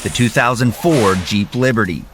the 2004 Jeep Liberty.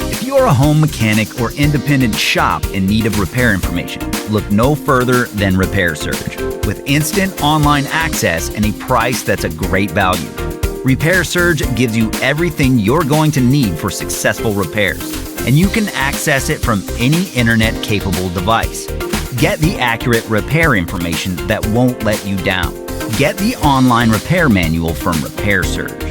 If you're a home mechanic or independent shop in need of repair information, look no further than Repair Surge. With instant online access and a price that's a great value, Repair Surge gives you everything you're going to need for successful repairs, and you can access it from any internet-capable device. Get the accurate repair information that won't let you down. Get the online repair manual from Repair Surge.